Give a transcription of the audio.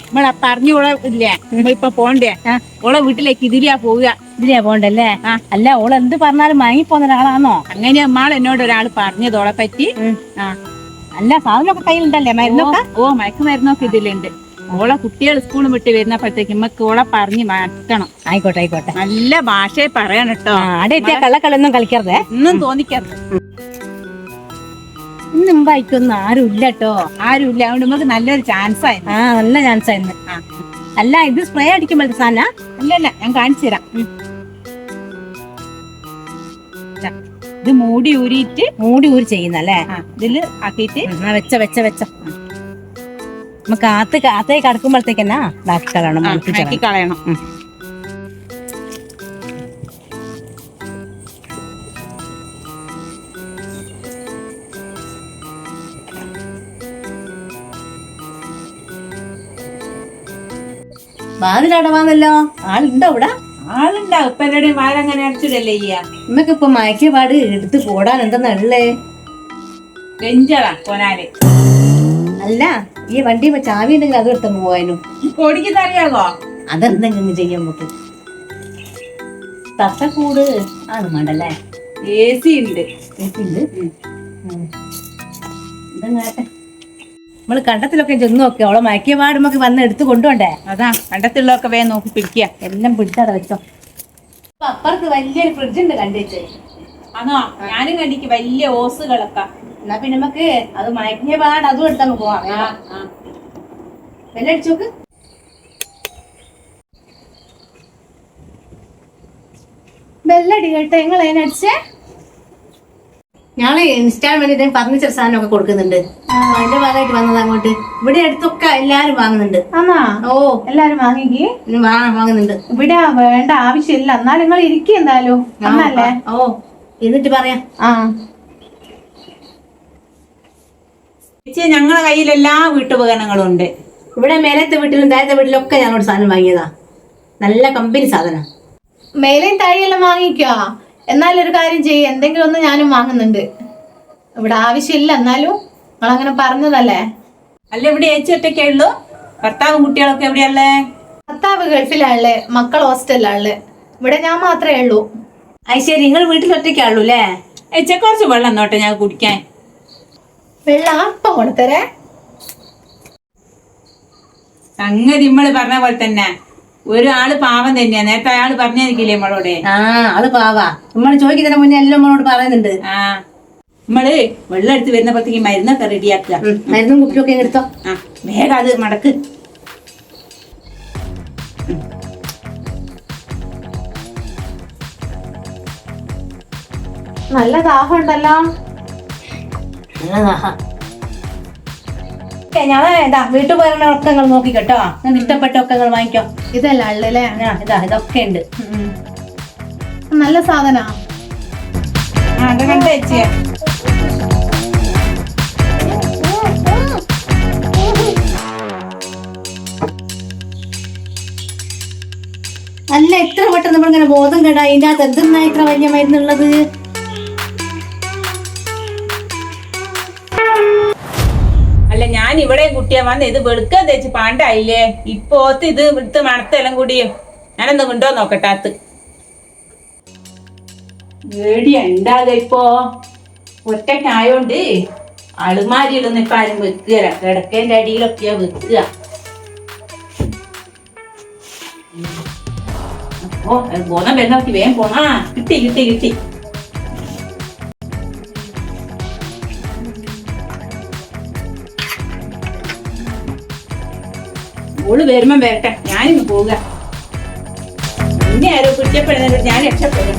നമ്മളെ പറഞ്ഞോളെ ഇല്ലേ ഇപ്പൊ പോണ്ടേ ഓളെ വീട്ടിലേക്ക് ഇതിലെയാ പോവുക. ഇതിലെയാ പോണ്ടല്ലേ? അല്ല ഓള് എന്ത് പറഞ്ഞാലും വാങ്ങിപ്പോന്ന ഒരാളാണോ? അങ്ങനെ അമ്മാൾ എന്നോട് ഒരാൾ പറഞ്ഞത് ഓളെ പറ്റി. അല്ല സാധനമൊക്കെ കയ്യിലുണ്ടല്ലേ? മരുന്നൊക്കെ? ഓ മരുന്നൊക്കെ ഇതിലുണ്ട്. ഓളെ കുട്ടികൾ സ്കൂളിൽ വിട്ട് വരുന്നപ്പോഴത്തേക്ക് നമ്മക്ക് ഓളെ പറഞ്ഞ് മാറ്റണം. ആയിക്കോട്ടെ ആയിക്കോട്ടെ. നല്ല ഭാഷയെ പറയണം കേട്ടോ. അവിടെ എത്തിയാ കള്ളക്കളൊന്നും കളിക്കരുതേ. ഒന്നും തോന്നിക്കരുത്. ഇന്ന് മുമ്പായിക്കൊന്നും ആരും ഇല്ല കേട്ടോ. ആരും ഇല്ല. അതുകൊണ്ട് നമുക്ക് നല്ലൊരു ചാൻസ് ആയി. നല്ല ചാൻസ് ആയിരുന്നു. അല്ല ഇത് സ്പ്രേ അടിക്കുമ്പോഴത്തെ സാധന? അല്ലല്ല, ഞാൻ കാണിച്ചു തരാം. ഇത് മൂടി ഊരി ചെയ്യുന്നല്ലേ? ഇതില് ആക്കിയിട്ട് വെച്ച നമുക്ക് കാത്തേക്ക് കടക്കുമ്പോഴത്തേക്കെന്നാ ബാക്കി കളയണം. വാതിലടവാന്നല്ലോ. ആളുണ്ടോ ഇവിടെ? ആളുണ്ടാവും. ഇപ്പൊ എല്ലാവരുടെയും വാരങ്ങനെ അടിച്ചിടല്ലേ ചെയ്യാ. നമ്മക്ക് ഇപ്പൊ മയക്കപാട് എടുത്ത് പോടാൻ എന്തെന്നാ ഉള്ളേ? ഗഞ്ചളാ പോനാല്. അല്ല ഈ വണ്ടി ചാവി ഉണ്ടെങ്കിൽ അത് എടുത്തു പോവാനും. ഓടിക്കുന്ന അറിയാമോ? അതെന്തെങ്കിലും ചെയ്യാൻ നമുക്ക്. തട്ടക്കൂട് ആണ് വേണ്ടല്ലേ? AC ഉണ്ട്. ഇതെങ്ങാട്ടെ നമ്മള് കണ്ടത്തിലൊക്കെ ചെന്ന് നോക്കിയ അവളെ മയക്കിയ പാടുമ്പോ വന്ന് എടുത്ത് കൊണ്ടുപോണ്ടേ? അതാ കണ്ടത്തിലുള്ളതൊക്കെ വേഗം നോക്കി പിടിക്കുക. എല്ലാം പിടിച്ചാടെ വെച്ചോ. അപ്പുറത്ത് വലിയൊരു ഫ്രിഡ്ജ് ഉണ്ട് കണ്ടിട്ട്. ആണോ? ഞാനും കണ്ടിക്ക് വലിയ ഓസുകളൊക്കെ. എന്നാ പിന്നെ നമുക്ക് അത് മയക്കിയ പാട് അതും എടുത്തങ്ങ് പോവാം. വെള്ളം അടിച്ചോക്ക്. ബെല്ലടി കേട്ടോ. നിങ്ങൾ അതിനടിച്ചേ? ഞങ്ങള് ഇൻസ്റ്റാൾമെന്റ് ഫർണിച്ചർ സാധനമൊക്കെ കൊടുക്കുന്നുണ്ട്. അതിന്റെ ഭാഗമായിട്ട് വന്നത് അങ്ങോട്ട്. ഇവിടെ അടുത്തൊക്കെ എല്ലാരും വാങ്ങുന്നുണ്ട്. ഓ എല്ലാരും വാങ്ങിക്ക് വാങ്ങുന്നുണ്ട്. ഇവിടെ വേണ്ട ആവശ്യമില്ല. എന്നാലും നിങ്ങൾ ഇരിക്കും എന്തായാലും. ഓ എന്നിട്ട് പറയാം. ഞങ്ങളെ കയ്യിൽ എല്ലാ വീട്ടുപകരണങ്ങളും ഉണ്ട്. ഇവിടെ മേലത്തെ വീട്ടിലും താഴത്തെ വീട്ടിലും ഒക്കെ ഞങ്ങളോട് സാധനം വാങ്ങിയതാ. നല്ല കമ്പനി സാധനം. മേലെയും താഴെയെല്ലാം വാങ്ങിക്കോ. എന്നാലും ഒരു കാര്യം ചെയ്യ, എന്തെങ്കിലും ഒന്ന് ഞാനും വാങ്ങുന്നുണ്ട്. ഇവിടെ ആവശ്യമില്ല എന്നാലും നിങ്ങളങ്ങനെ പറഞ്ഞതല്ലേ. അല്ല ഇവിടെ ചേച്ചി ഒറ്റയ്ക്കേ ഉള്ളൂ? ഭർത്താവും കുട്ടികളൊക്കെ എവിടെയല്ലേ? ഭർത്താവ് ഗൾഫിലാള്, മക്കൾ ഹോസ്റ്റലിലാള്. ഇവിടെ ഞാൻ മാത്രമേ ഉള്ളൂ. അത് ശരി, നിങ്ങൾ വീട്ടിൽ ഒറ്റയ്ക്കാളൂ അല്ലേ? ഏച്ചെ കുറച്ച് വെള്ളം നോട്ടെ ഞാൻ കുടിക്കാൻ. വെള്ളം അപ്പം കൊടുത്തരേ. സംഗതി നമ്മള് പറഞ്ഞ പോലെ തന്നെ ഒരാള് പാവം തന്നെയാ. നേരത്തെ അയാള് പറഞ്ഞിരിക്കില്ലേ നമ്മളോട്? ആള് പാവാ. നമ്മള് ചോദിക്കുന്നതിന് മുന്നേ എല്ലാം നമ്മളോട് പറയുന്നുണ്ട്. നമ്മള് വെള്ളം എടുത്ത് വരുന്നപ്പോഴത്തേക്ക് മരുന്നൊക്കെ റെഡിയാക്കുക. മരുന്നും കുപ്പിയൊക്കെ എടുത്തോ. വേഗം അത് മടക്ക്. നല്ല ദാഹം ഉണ്ടല്ലോ. ഞാൻ വീട്ടുപകരണമൊക്കെ നിങ്ങൾ നോക്കിക്കോട്ടോ. നിങ്ങൾക്ക് ഇഷ്ടപ്പെട്ട ഒക്കെ നിങ്ങൾ വാങ്ങിക്കോ. ഇതല്ല ഉള്ളല്ലേ? ഇതൊക്കെ ഉണ്ട്. നല്ല സാധനാ. അത് കണ്ട ചേച്ചിയാ. അല്ല ഇത്ര പെട്ടെന്ന് നമ്മളിങ്ങനെ ബോധം കേടാ. ഇതിന്റെ അകത്ത് എന്തെന്നാ ഇത്ര വലിയ മരുന്നുള്ളത്? അല്ല ഞാൻ ഇവിടെ കുട്ടിയാ വന്ന് ഇത് വെളുക്കാൻ തേച്ച് പാണ്ടായില്ലേ. ഇപ്പോത്ത് ഇത് എടുത്ത് മണത്തെല്ലാം കൂടിയും ഞാനെന്താ കൊണ്ടോ നോക്കട്ടെ. അത്ത് ഏടിയ ഉണ്ടാകുക. ഇപ്പോ ഒറ്റക്കായോണ്ട് അളുമാരിയിലൊന്നും ഇപ്പൊ ആരും വെക്കുക. കിടക്കേന്റെ അടിയിലൊക്കെയാ വെക്കുക. ഓ ബോധം വരുന്ന നോക്കി വേഗം പോണ. കിട്ടി. ഓള് വരുമ്പം വരട്ടെ. ഞാനിന്ന് പോവുക. പിന്നെ ആരോ കുറ്റപ്പെടുന്നത് ഞാൻ രക്ഷപ്പെടും.